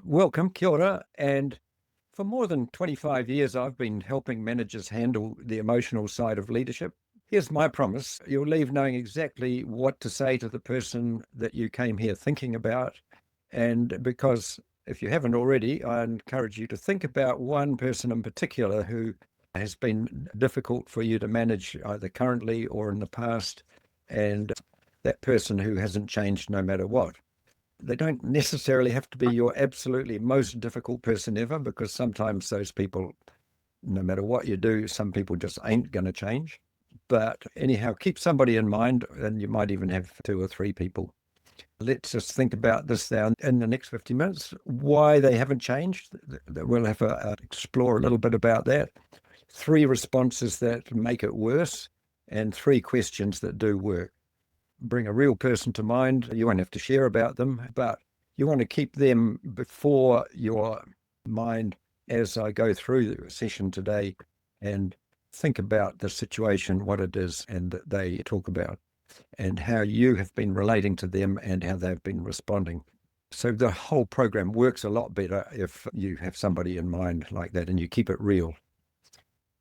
Welcome, kia ora. And for more than 25 years, I've been helping managers handle the emotional side of leadership. Here's my promise. You'll leave knowing exactly what to say to the person that you came here thinking about. And because if you haven't already, I encourage you to think about one person in particular who has been difficult for you to manage either currently or in the past, and that person who hasn't changed no matter what. They don't necessarily have to be your absolutely most difficult person ever, because sometimes those people, no matter what you do, some people just ain't going to change. But anyhow, keep somebody in mind, and you might even have two or three people. Let's just think about this now in the next 50 minutes, why they haven't changed. We'll have to explore a little bit about that. 3 responses that make it worse, and 3 questions that do work. Bring a real person to mind. You won't have to share about them, but you want to keep them before your mind as I go through the session today, and think about the situation, what it is, and that they talk about, and how you have been relating to them and how they've been responding. So the whole program works a lot better if you have somebody in mind like that and you keep it real.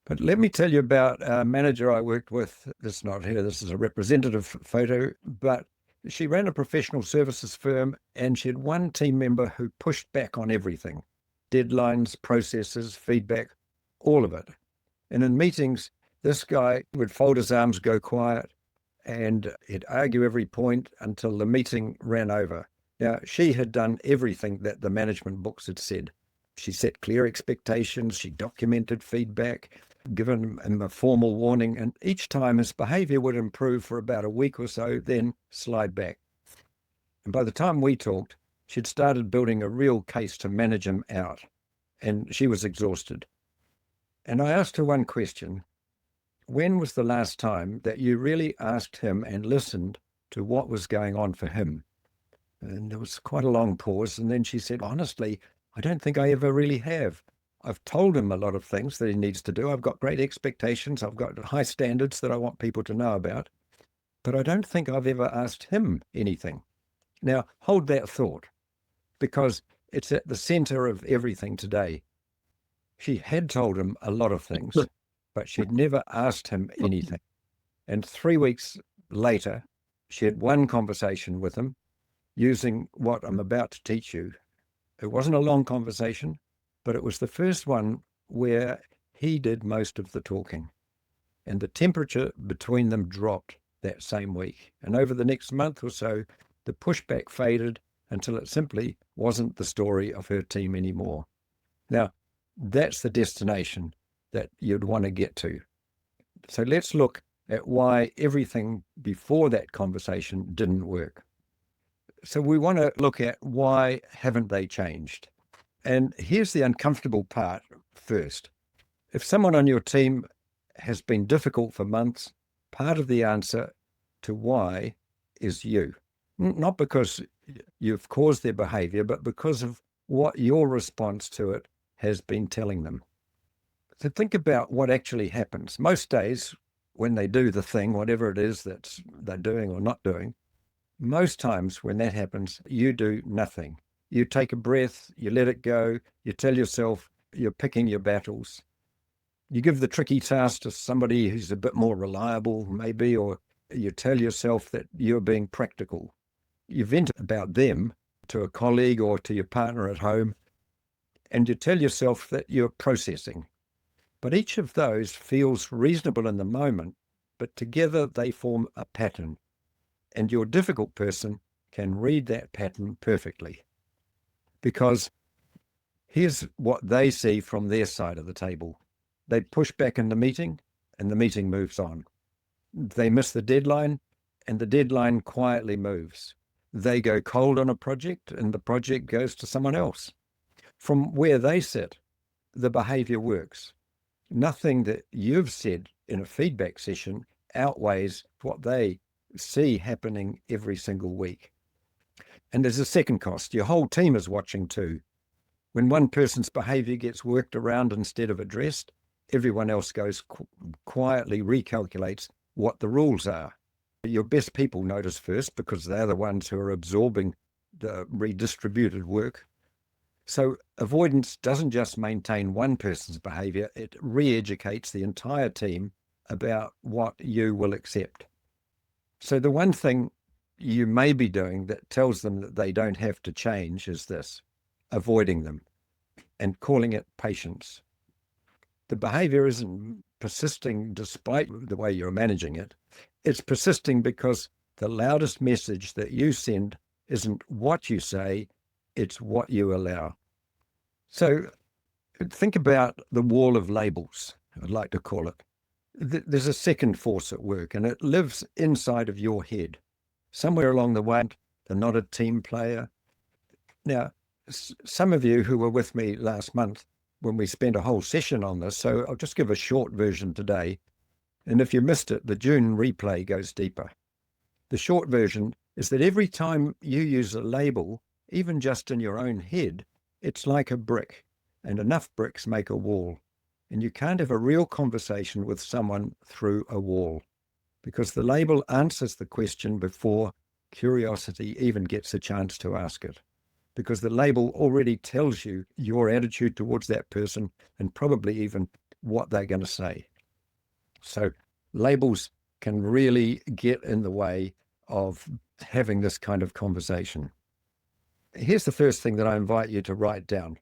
But let me tell you about a manager I worked with. This is not her, this is a representative photo, but she ran a professional services firm, and she had one team member who pushed back on everything: deadlines, processes, feedback, all of it. And in meetings, this guy would fold his arms, go quiet, and he'd argue every point until the meeting ran over. Now, she had done everything that the management books had said. She set clear expectations, she documented feedback, given him a formal warning, and each time his behaviour would improve for about a week or so, then slide back. And by the time we talked, she'd started building a real case to manage him out, and she was exhausted. And I asked her one question: when was the last time that you really asked him and listened to what was going on for him? And there was quite a long pause, and then she said, honestly, I don't think I ever really have. I've told him a lot of things that he needs to do. I've got great expectations. I've got high standards that I want people to know about. But I don't think I've ever asked him anything. Now, hold that thought, because it's at the center of everything today. She had told him a lot of things, but she'd never asked him anything. And 3 weeks later, she had one conversation with him using what I'm about to teach you. It wasn't a long conversation, but it was the first one where he did most of the talking. And the temperature between them dropped that same week. And over the next month or so, the pushback faded until it simply wasn't the story of her team anymore. Now, that's the destination that you'd want to get to. So let's look at why everything before that conversation didn't work. So we want to look at why haven't they changed? And here's the uncomfortable part first. If someone on your team has been difficult for months, part of the answer to why is you. Not because you've caused their behavior, but because of what your response to it has been telling them. So think about what actually happens. Most days when they do the thing, whatever it is that they're doing or not doing, most times when that happens, you do nothing. You take a breath, you let it go, you tell yourself you're picking your battles. You give the tricky task to somebody who's a bit more reliable, maybe, or you tell yourself that you're being practical. You vent about them to a colleague or to your partner at home, and you tell yourself that you're processing. But each of those feels reasonable in the moment, but together they form a pattern. And your difficult person can read that pattern perfectly. Because here's what they see from their side of the table. They push back in the meeting, and the meeting moves on. They miss the deadline, and the deadline quietly moves. They go cold on a project, and the project goes to someone else. From where they sit, the behavior works. Nothing that you've said in a feedback session outweighs what they see happening every single week. And there's a second cost. Your whole team is watching too. When one person's behavior gets worked around instead of addressed, everyone else goes quietly recalculates what the rules are. Your best people notice first, because they're the ones who are absorbing the redistributed work. So avoidance doesn't just maintain one person's behavior, it re-educates the entire team about what you will accept. So the one thing you may be doing that tells them that they don't have to change is this: avoiding them and calling it patience. The behavior isn't persisting despite the way you're managing it. It's persisting because the loudest message that you send isn't what you say, it's what you allow. So think about the wall of labels, I'd like to call it. There's a second force at work, and it lives inside of your head. Somewhere along the way, they're not a team player. Now, some of you who were with me last month when we spent a whole session on this, so I'll just give a short version today. And if you missed it, the June replay goes deeper. The short version is that every time you use a label, even just in your own head, it's like a brick, and enough bricks make a wall. And you can't have a real conversation with someone through a wall, because the label answers the question before curiosity even gets a chance to ask it. Because the label already tells you your attitude towards that person and probably even what they're going to say. So labels can really get in the way of having this kind of conversation. Here's the first thing that I invite you to write down.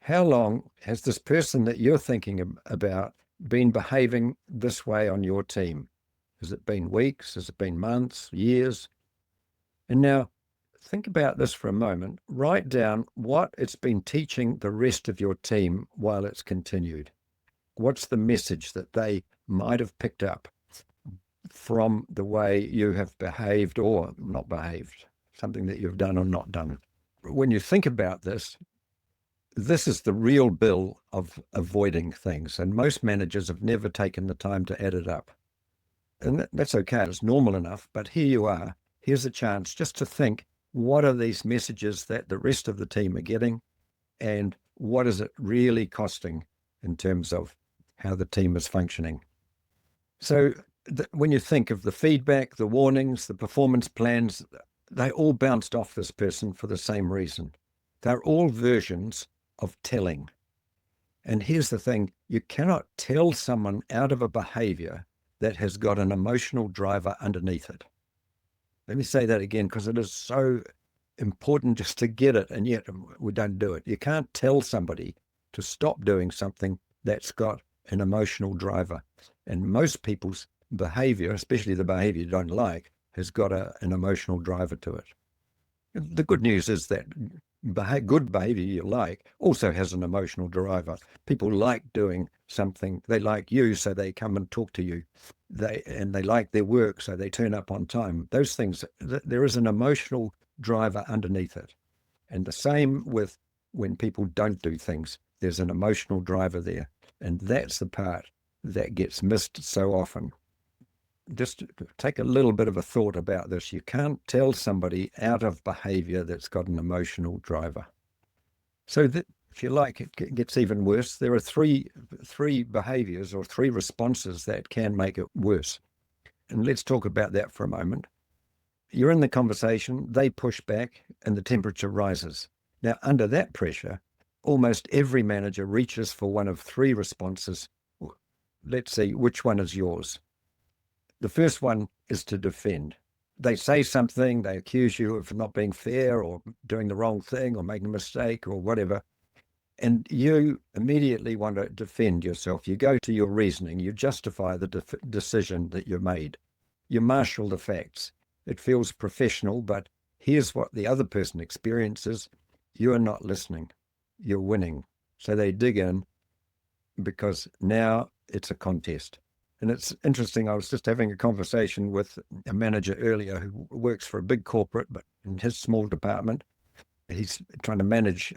How long has this person that you're thinking about been behaving this way on your team? Has it been weeks? Has it been months, years? And now think about this for a moment. Write down what it's been teaching the rest of your team while it's continued. What's the message that they might have picked up from the way you have behaved or not behaved, something that you've done or not done? When you think about this, this is the real bill of avoiding things. And most managers have never taken the time to add it up. And that's okay. It's normal enough. But here you are. Here's a chance just to think, what are these messages that the rest of the team are getting? And what is it really costing in terms of how the team is functioning? So when you think of the feedback, the warnings, the performance plans, they all bounced off this person for the same reason. They're all versions of telling. And here's the thing: you cannot tell someone out of a behavior that has got an emotional driver underneath it. Let me say that again, because it is so important just to get it, and yet we don't do it. You can't tell somebody to stop doing something that's got an emotional driver. And most people's behavior, especially the behavior you don't like, has got an emotional driver to it. The good news is that good behavior you like also has an emotional driver. People like doing something. They like you, so they come and talk to you. They like their work, so they turn up on time. Those things, there is an emotional driver underneath it. And the same with when people don't do things. There's an emotional driver there. And that's the part that gets missed so often. Just take a little bit of a thought about this. You can't tell somebody out of behavior that's got an emotional driver. So that, if you like, it gets even worse. There are three behaviors or three responses that can make it worse. And let's talk about that for a moment. You're in the conversation, they push back, and the temperature rises. Now, under that pressure, almost every manager reaches for one of three responses. Let's see, which one is yours? The first one is to defend. They say something, they accuse you of not being fair or doing the wrong thing or making a mistake or whatever. And you immediately want to defend yourself. You go to your reasoning, you justify the decision that you made. You marshal the facts. It feels professional, but here's what the other person experiences. You are not listening. You're winning. So they dig in because now it's a contest. And it's interesting, I was just having a conversation with a manager earlier who works for a big corporate, but in his small department, he's trying to manage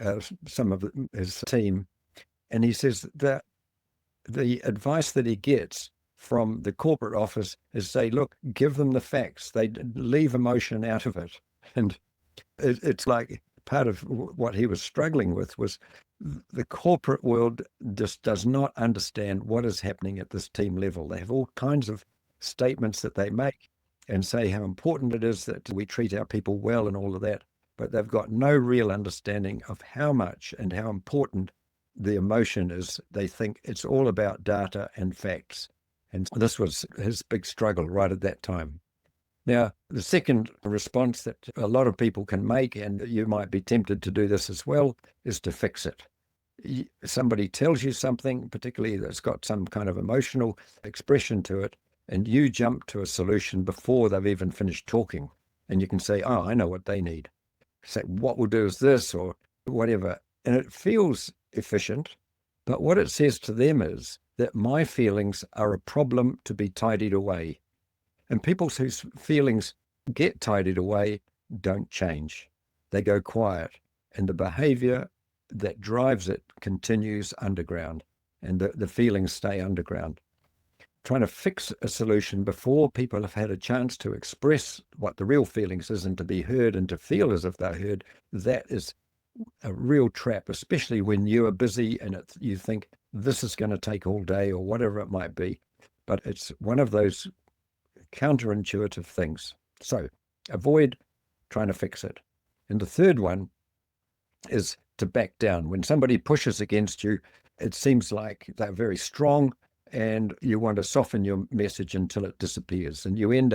some of his team. And he says that the advice that he gets from the corporate office is say, look, give them the facts. They leave emotion out of it. And it's like part of what he was struggling with was the corporate world just does not understand what is happening at this team level. They have all kinds of statements that they make and say how important it is that we treat our people well and all of that. but they've got no real understanding of how much and how important the emotion is. They think it's all about data and facts. And this was his big struggle right at that time. Now, the second response that a lot of people can make, and you might be tempted to do this as well, is to fix it. Somebody tells you something, particularly that's got some kind of emotional expression to it, and you jump to a solution before they've even finished talking. And you can say, oh, I know what they need. Say, what we'll do is this or whatever. And it feels efficient, but what it says to them is that my feelings are a problem to be tidied away. And people whose feelings get tidied away don't change. They go quiet, and the behavior that drives it continues underground, and the feelings stay underground. Trying to fix a solution before people have had a chance to express what the real feelings is and to be heard and to feel as if they're heard, that is a real trap, especially when you are busy and you think this is going to take all day or whatever it might be. But it's one of those counterintuitive things. So avoid trying to fix it. And the third one is to back down. When somebody pushes against you, it seems like they're very strong and you want to soften your message until it disappears. And you end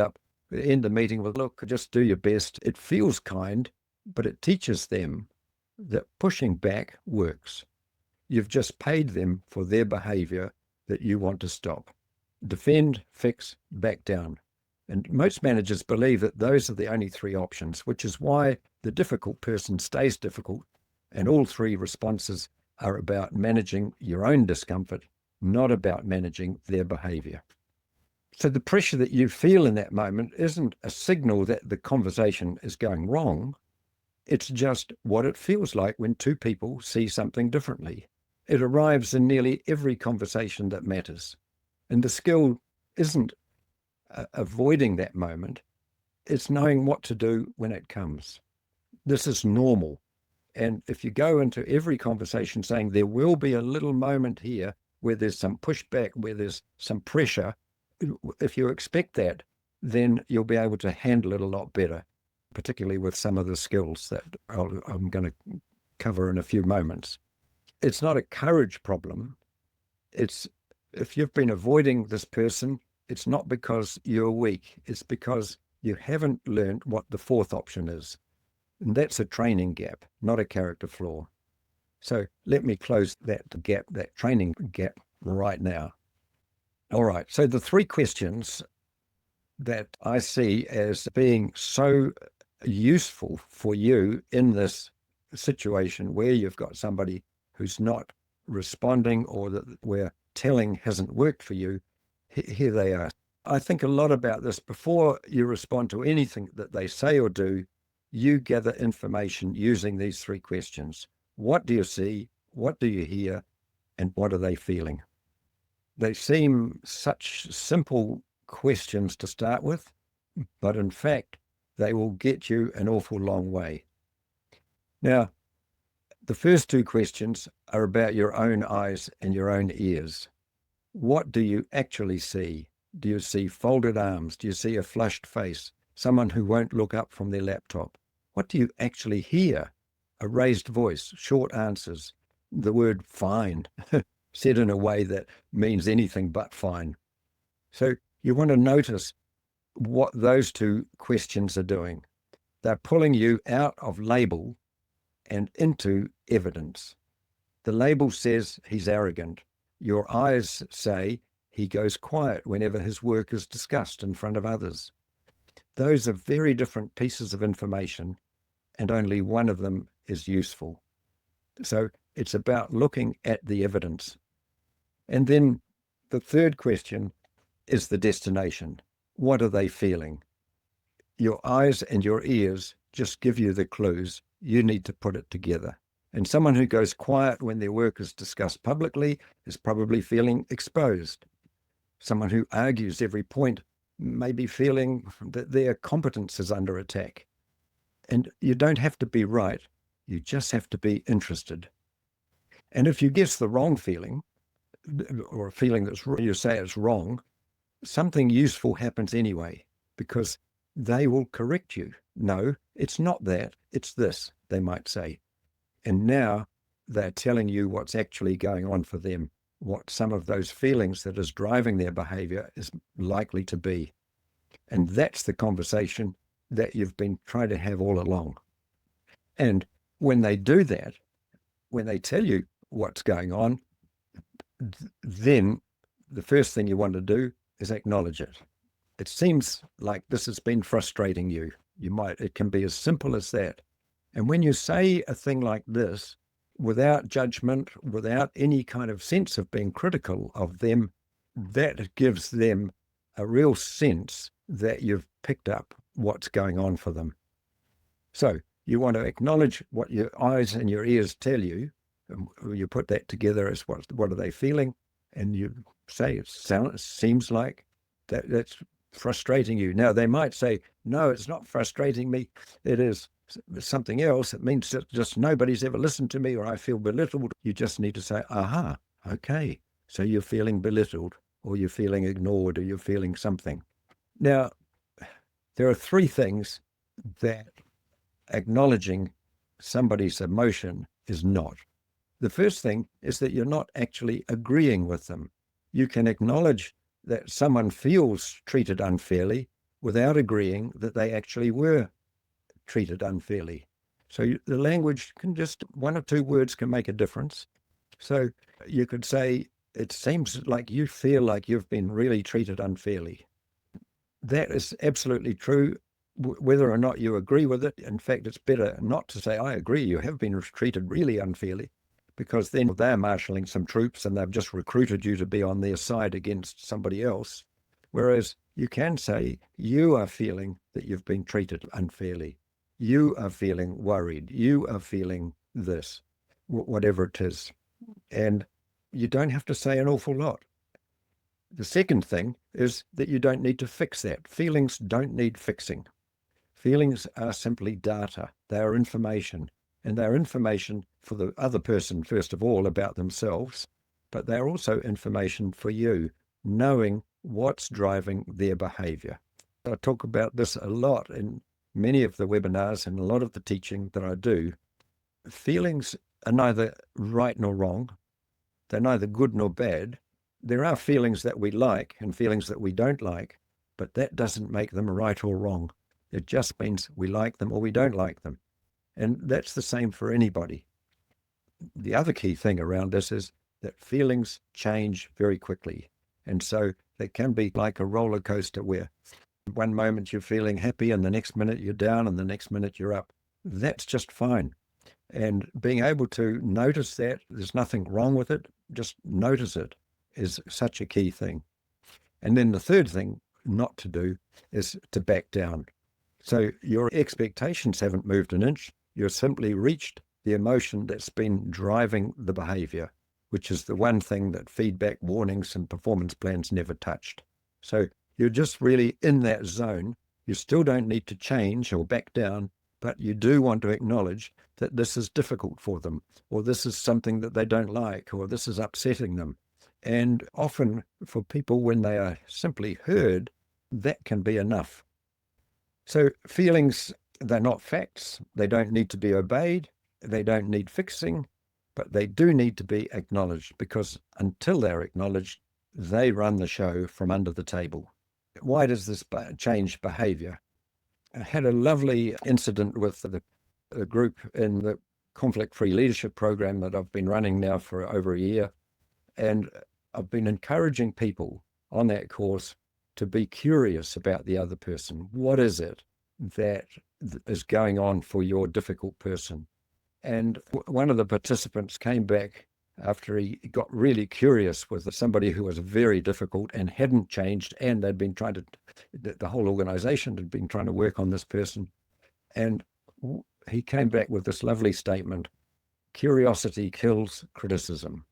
the meeting with, look, just do your best. It feels kind, but it teaches them that pushing back works. You've just paid them for their behavior that you want to stop. Defend, fix, back down. And most managers believe that those are the only three options, which is why the difficult person stays difficult. And all three responses are about managing your own discomfort, not about managing their behavior. So the pressure that you feel in that moment isn't a signal that the conversation is going wrong. It's just what it feels like when two people see something differently. It arrives in nearly every conversation that matters. And the skill isn't avoiding that moment. It's knowing what to do when it comes. This is normal. And if you go into every conversation saying there will be a little moment here where there's some pushback, where there's some pressure, if you expect that, then you'll be able to handle it a lot better, particularly with some of the skills that I'm going to cover in a few moments. It's not a courage problem. It's if you've been avoiding this person, it's not because you're weak. It's because you haven't learned what the fourth option is. And that's a training gap, not a character flaw. So let me close that gap, that training gap right now. All right. So the three questions that I see as being so useful for you in this situation where you've got somebody who's not responding or where telling hasn't worked for you, here they are. I think a lot about this. Before you respond to anything that they say or do, you gather information using these three questions. What do you see? What do you hear? And what are they feeling? They seem such simple questions to start with, but in fact, they will get you an awful long way. Now, the first two questions are about your own eyes and your own ears. What do you actually see? Do you see folded arms? Do you see a flushed face? Someone who won't look up from their laptop? What do you actually hear? A raised voice, short answers, the word fine, said in a way that means anything but fine. So you want to notice what those two questions are doing. They're pulling you out of label and into evidence. The label says he's arrogant. Your eyes say he goes quiet whenever his work is discussed in front of others. Those are very different pieces of information, and only one of them is useful. So it's about looking at the evidence. And then the third question is the destination. What are they feeling? Your eyes and your ears just give you the clues. You need to put it together. And someone who goes quiet when their work is discussed publicly is probably feeling exposed. Someone who argues every point may be feeling that their competence is under attack. And you don't have to be right. You just have to be interested. And if you guess the wrong feeling, or a feeling you say it's wrong, something useful happens anyway, because they will correct you. No, it's not that, it's this, they might say. And now they're telling you what's actually going on for them, what some of those feelings that is driving their behavior is likely to be. And that's the conversation that you've been trying to have all along. And when they do that, when they tell you what's going on, then the first thing you want to do is acknowledge it. It seems like this has been frustrating you. It can be as simple as that. And when you say a thing like this, without judgment, without any kind of sense of being critical of them, that gives them a real sense that you've picked up what's going on for them. So you want to acknowledge what your eyes and your ears tell you. And you put that together as what are they feeling? And you say, it seems like that's frustrating you. Now, they might say, no, it's not frustrating me. It is something else. It means that just nobody's ever listened to me, or I feel belittled. You just need to say, aha, okay. So you're feeling belittled, or you're feeling ignored, or you're feeling something. Now, there are three things that acknowledging somebody's emotion is not. The first thing is that you're not actually agreeing with them. You can acknowledge that someone feels treated unfairly without agreeing that they actually were treated unfairly. So the language can just, one or two words can make a difference. So you could say, it seems like you feel like you've been really treated unfairly. That is absolutely true, whether or not you agree with it. In fact, it's better not to say, I agree, you have been treated really unfairly, because then they're marshalling some troops and they've just recruited you to be on their side against somebody else. Whereas you can say, you are feeling that you've been treated unfairly. You are feeling worried. You are feeling this, whatever it is. And you don't have to say an awful lot. The second thing is that you don't need to fix that. Feelings don't need fixing. Feelings are simply data. They are information. And they're information for the other person, first of all, about themselves, but they're also information for you, knowing what's driving their behavior. I talk about this a lot in many of the webinars and a lot of the teaching that I do. Feelings are neither right nor wrong. They're neither good nor bad. There are feelings that we like and feelings that we don't like, but that doesn't make them right or wrong. It just means we like them or we don't like them. And that's the same for anybody. The other key thing around this is that feelings change very quickly. And so they can be like a roller coaster where one moment you're feeling happy and the next minute you're down and the next minute you're up. That's just fine. And being able to notice that, there's nothing wrong with it, just notice it, is such a key thing. And then the third thing not to do is to back down. So your expectations haven't moved an inch. You've simply reached the emotion that's been driving the behavior, which is the one thing that feedback, warnings, and performance plans never touched. So you're just really in that zone. You still don't need to change or back down, but you do want to acknowledge that this is difficult for them, or this is something that they don't like, or this is upsetting them. And often for people, when they are simply heard, that can be enough. So feelings, they're not facts. They don't need to be obeyed. They don't need fixing, but they do need to be acknowledged, because until they're acknowledged, they run the show from under the table. Why does this change behavior? I had a lovely incident with the group in the conflict-free leadership program that I've been running now for over a year. And I've been encouraging people on that course to be curious about the other person. What is it that is going on for your difficult person? And one of the participants came back after he got really curious with somebody who was very difficult and hadn't changed, and they'd been trying to, the whole organization had been trying to work on this person. And he came back with this lovely statement: curiosity kills criticism.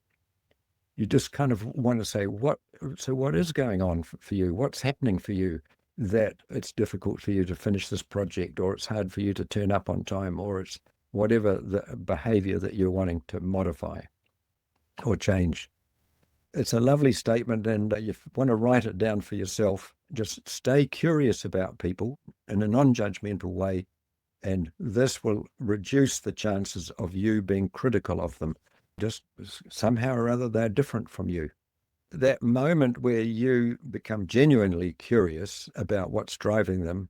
You just kind of want to say, what is going on for you? What's happening for you that it's difficult for you to finish this project, or it's hard for you to turn up on time, or it's whatever the behavior that you're wanting to modify or change? It's a lovely statement, and you want to write it down for yourself. Just stay curious about people in a non-judgmental way, and this will reduce the chances of you being critical of them. Just somehow or other, they're different from you. That moment where you become genuinely curious about what's driving them,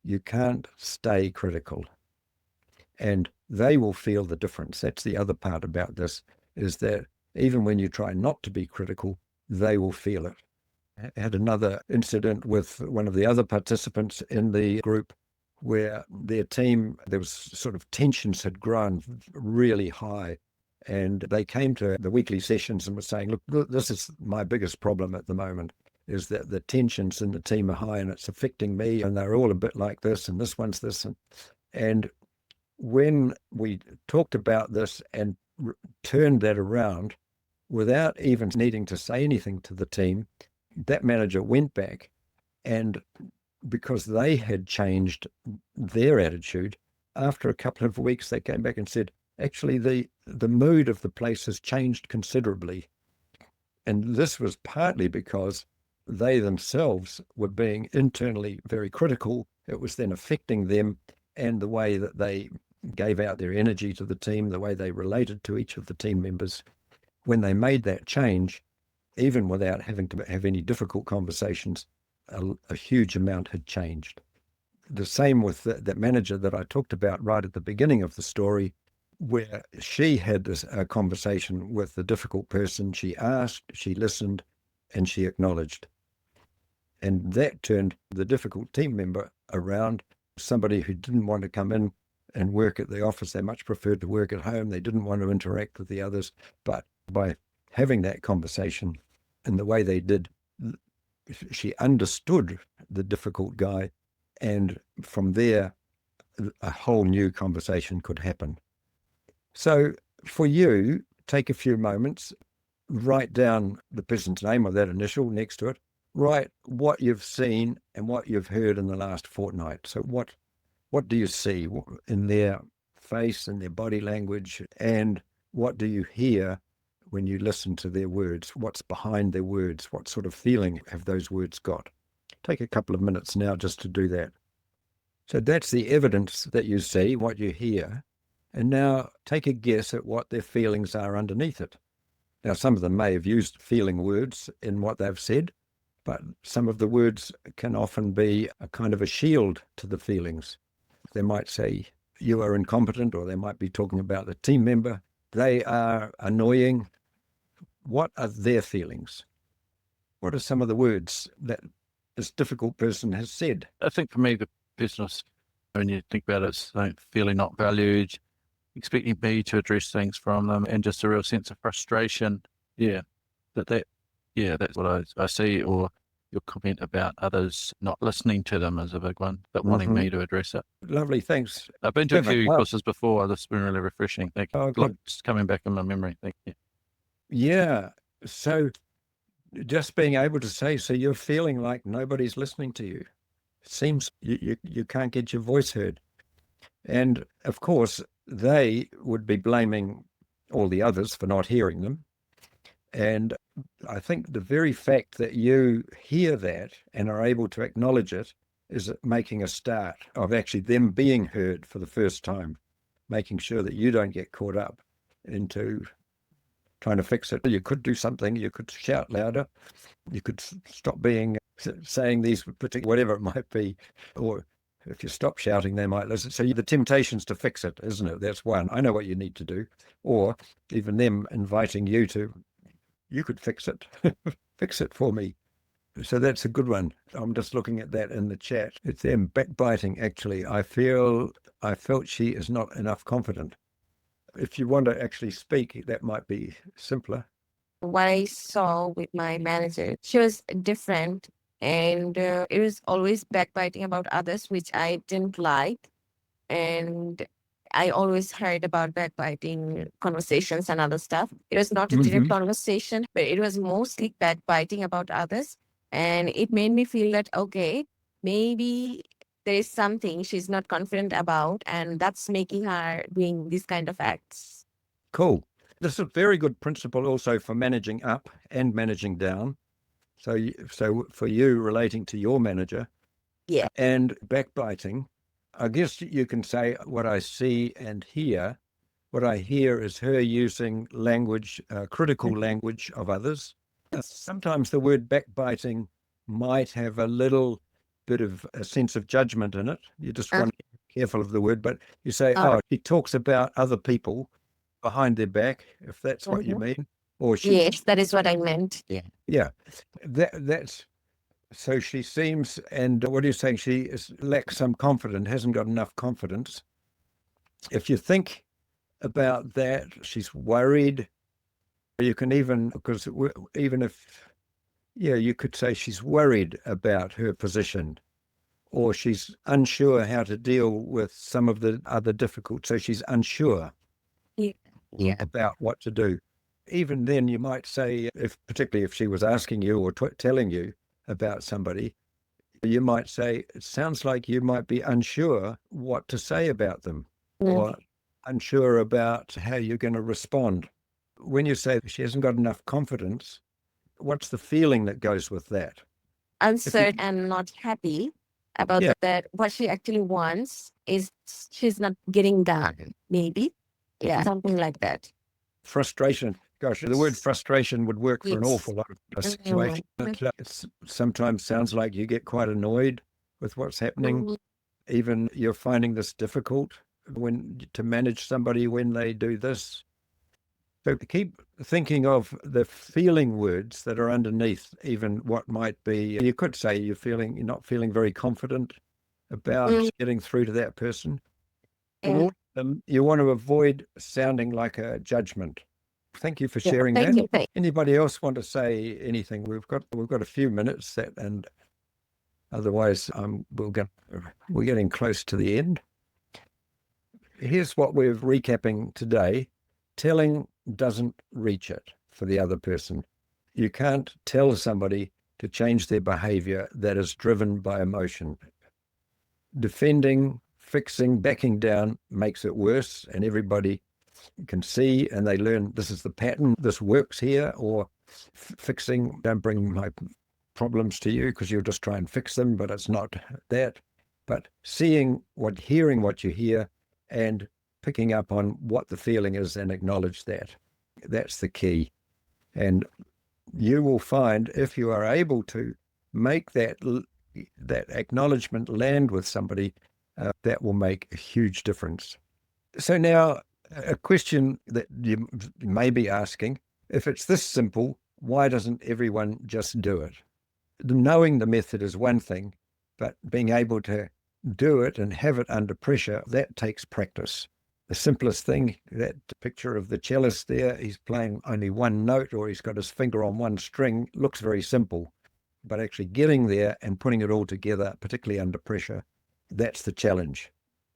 you can't stay critical. And they will feel the difference. That's the other part about this, is that even when you try not to be critical, they will feel it. I had another incident with one of the other participants in the group where their team, there was sort of tensions had grown really high. And they came to the weekly sessions and were saying, look, this is my biggest problem at the moment, is that the tensions in the team are high and it's affecting me, and they're all a bit like this, and this one's this. And when we talked about this and turned that around without even needing to say anything to the team, that manager went back, and because they had changed their attitude, after a couple of weeks, they came back and said, actually, the mood of the place has changed considerably. And this was partly because they themselves were being internally very critical. It was then affecting them and the way that they gave out their energy to the team, the way they related to each of the team members. When they made that change, even without having to have any difficult conversations, a huge amount had changed. The same with that manager that I talked about right at the beginning of the story, where she had this conversation with the difficult person. She asked, she listened, and she acknowledged. And that turned the difficult team member around, somebody who didn't want to come in and work at the office. They much preferred to work at home. They didn't want to interact with the others. But by having that conversation in the way they did, she understood the difficult guy. And from there, a whole new conversation could happen. So for you, take a few moments, write down the person's name or that initial next to it, write what you've seen and what you've heard in the last fortnight. So what do you see in their face and their body language, and what do you hear when you listen to their words? What's behind their words? What sort of feeling have those words got? Take a couple of minutes now just to do that. So that's the evidence that you see, what you hear. And now take a guess at what their feelings are underneath it. Now, some of them may have used feeling words in what they've said, but some of the words can often be a kind of a shield to the feelings. They might say, you are incompetent, or they might be talking about the team member. They are annoying. What are their feelings? What are some of the words that this difficult person has said? I think for me, the business, when you think about it, it's like feeling not valued, expecting me to address things from them, and just a real sense of frustration. Yeah, that's what I see. Or your comment about others not listening to them is a big one, but wanting me to address it. Lovely, thanks. I've been to a few courses before. This has been really refreshing. Thank you. Good. Just coming back in my memory. Thank you. Yeah. So just being able to say, so you're feeling like nobody's listening to you. Seems you can't get your voice heard. And of course, they would be blaming all the others for not hearing them. And I think the very fact that you hear that and are able to acknowledge it is making a start of actually them being heard for the first time, making sure that you don't get caught up into trying to fix it. You could do something. You could shout louder. You could stop saying these particular, whatever it might be, or if you stop shouting, they might listen. So the temptation's to fix it, isn't it? That's one. I know what you need to do. Or even them inviting you to, you could fix it. Fix it for me. So that's a good one. I'm just looking at that in the chat. It's them backbiting, actually. I felt she is not enough confident. If you want to actually speak, that might be simpler. What I saw with my manager, she was different, and it was always backbiting about others, which I didn't like. And I always heard about backbiting conversations and other stuff. It was not a direct conversation, but it was mostly backbiting about others. And it made me feel that, okay, maybe there is something she's not confident about, and that's making her doing these kind of acts. Cool. This is a very good principle also for managing up and managing down. So for you relating to your manager, Yeah. and backbiting, I guess you can say what I see and hear. What I hear is her using language, critical language of others. Sometimes the word backbiting might have a little bit of a sense of judgment in it. You just want to be careful of the word, but you say, oh, he talks about other people behind their back, if that's what you mean. Or she, Yes, that is what I meant. yeah, that's so she seems, and what are you saying? She lacks some confidence, hasn't got enough confidence. If you think about that, she's worried. You can even, because even if, yeah, you could say she's worried about her position, or she's unsure how to deal with some of the other difficult. So she's unsure about what to do. Even then, you might say, if particularly if she was asking you or telling you about somebody, you might say, it sounds like you might be unsure what to say about them, or unsure about how you're going to respond. When you say she hasn't got enough confidence, what's the feeling that goes with that? Uncertain and not happy about that. What she actually wants is she's not getting done, maybe. Yeah, something like that. Frustration. Gosh, the word frustration would work for an awful lot of situations. It sometimes sounds like you get quite annoyed with what's happening. Even you're finding this difficult to manage somebody when they do this. So keep thinking of the feeling words that are underneath even what might be. You could say you're not feeling very confident about getting through to that person. You want to avoid sounding like a judgment. Thank you for sharing that. Thank you. Anybody else want to say anything? We've got a few minutes, and otherwise we're getting close to the end. Here's what we're recapping today. Telling doesn't reach it for the other person. You can't tell somebody to change their behavior that is driven by emotion. Defending, fixing, backing down makes it worse, and everybody can see and they learn this is the pattern, this works here. Or fixing, don't bring my problems to you because you'll just try and fix them, but it's not that. But hearing what you hear and picking up on what the feeling is and acknowledge that. That's the key. And you will find if you are able to make that acknowledgement land with somebody, that will make a huge difference. So now a question that you may be asking, if it's this simple, why doesn't everyone just do it? Knowing the method is one thing, but being able to do it and have it under pressure, that takes practice. The simplest thing, that picture of the cellist there, he's playing only one note or he's got his finger on one string, looks very simple. But actually getting there and putting it all together, particularly under pressure, that's the challenge.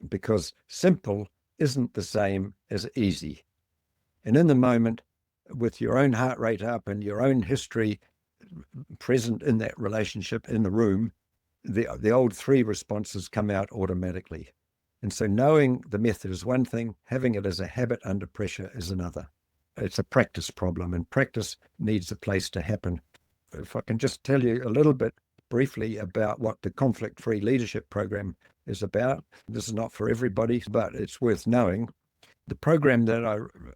Because simple isn't the same as easy. And in the moment, with your own heart rate up and your own history present in that relationship in the room, the old three responses come out automatically. And so knowing the method is one thing, having it as a habit under pressure is another. It's a practice problem, and practice needs a place to happen. If I can just tell you a little bit briefly about what the conflict-free leadership program is about. This is not for everybody, but it's worth knowing. The program that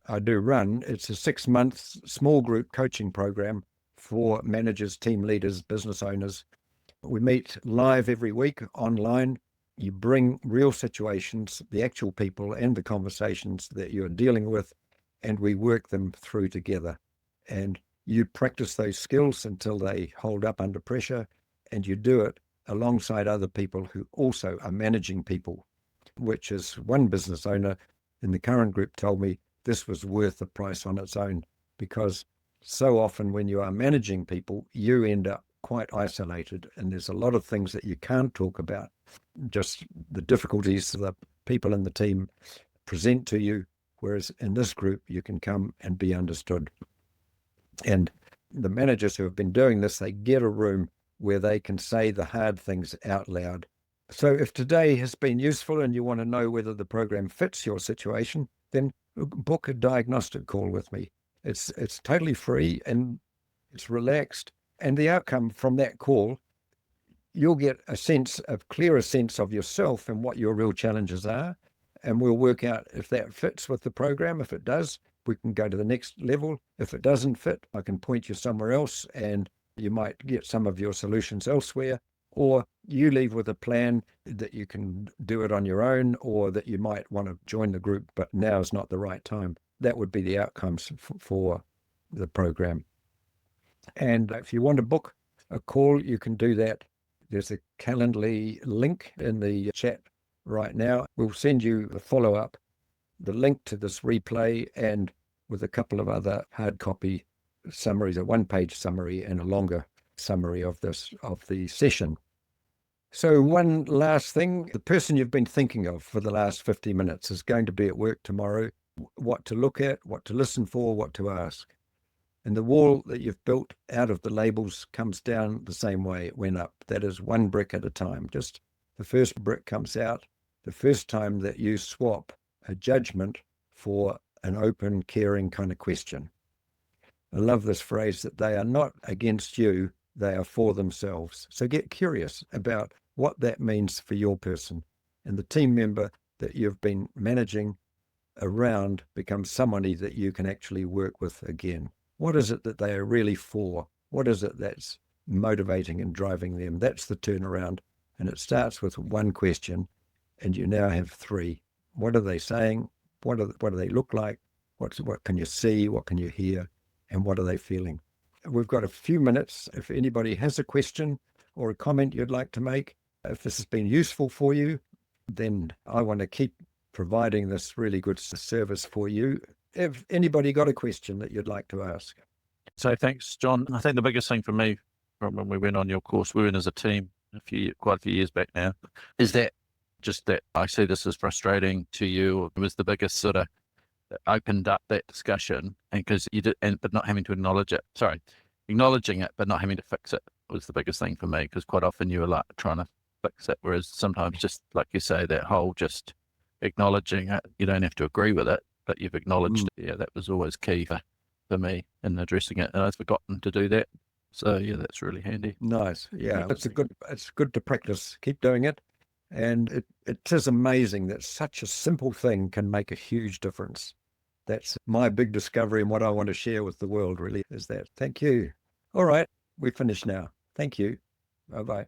I do run, it's a 6-month small group coaching program for managers, team leaders, business owners. We meet live every week online. You bring real situations, the actual people and the conversations that you're dealing with, and we work them through together. And you practice those skills until they hold up under pressure, and you do it alongside other people who also are managing people, which is one business owner in the current group told me this was worth the price on its own, because so often when you are managing people, you end up quite isolated, and there's a lot of things that you can't talk about, just the difficulties the people in the team present to you, whereas in this group you can come and be understood. And the managers who have been doing this, they get a room where they can say the hard things out loud. So if today has been useful and you want to know whether the program fits your situation, then book a diagnostic call with me. It's totally free and it's relaxed. And the outcome from that call, you'll get a clearer sense of yourself and what your real challenges are. And we'll work out if that fits with the program. If it does, we can go to the next level. If it doesn't fit, I can point you somewhere else and you might get some of your solutions elsewhere. Or you leave with a plan that you can do it on your own, or that you might want to join the group, but now is not the right time. That would be the outcomes for the program. And if you want to book a call, you can do that. There's a Calendly link in the chat right now. We'll send you the follow-up, the link to this replay, and with a couple of other hard copy summaries, a one-page summary and a longer summary of the session. So one last thing, the person you've been thinking of for the last 50 minutes is going to be at work tomorrow. What to look at, what to listen for, what to ask. And the wall that you've built out of the labels comes down the same way it went up. That is one brick at a time. Just the first brick comes out the first time that you swap a judgment for an open, caring kind of question. I love this phrase that they are not against you, they are for themselves. So get curious about what that means for your person. And the team member that you've been managing around becomes somebody that you can actually work with again. What is it that they are really for? What is it that's motivating and driving them? That's the turnaround. And it starts with one question, and you now have three. What are they saying? What do they look like? What can you see? What can you hear? And what are they feeling? We've got a few minutes. If anybody has a question or a comment you'd like to make, if this has been useful for you, then I want to keep providing this really good service for you. If anybody got a question that you'd like to ask. So thanks, John. I think the biggest thing for me from when we went on your course, we went as a team quite a few years back now, is that just that I see this as frustrating to you. It was the biggest sort of that opened up that discussion, and because you did, but not having to acknowledge it. Sorry, acknowledging it, but not having to fix it was the biggest thing for me, because quite often you were like trying to fix it, whereas sometimes just like you say, that whole just acknowledging it, you don't have to agree with it, but you've acknowledged it. Yeah, that was always key for me in addressing it, and I've forgotten to do that. So yeah, that's really handy. Nice. Yeah, it's good to practice. Keep doing it. And it is amazing that such a simple thing can make a huge difference. That's my big discovery, and what I want to share with the world really is that. Thank you. All right, we're finished now. Thank you. Bye-bye.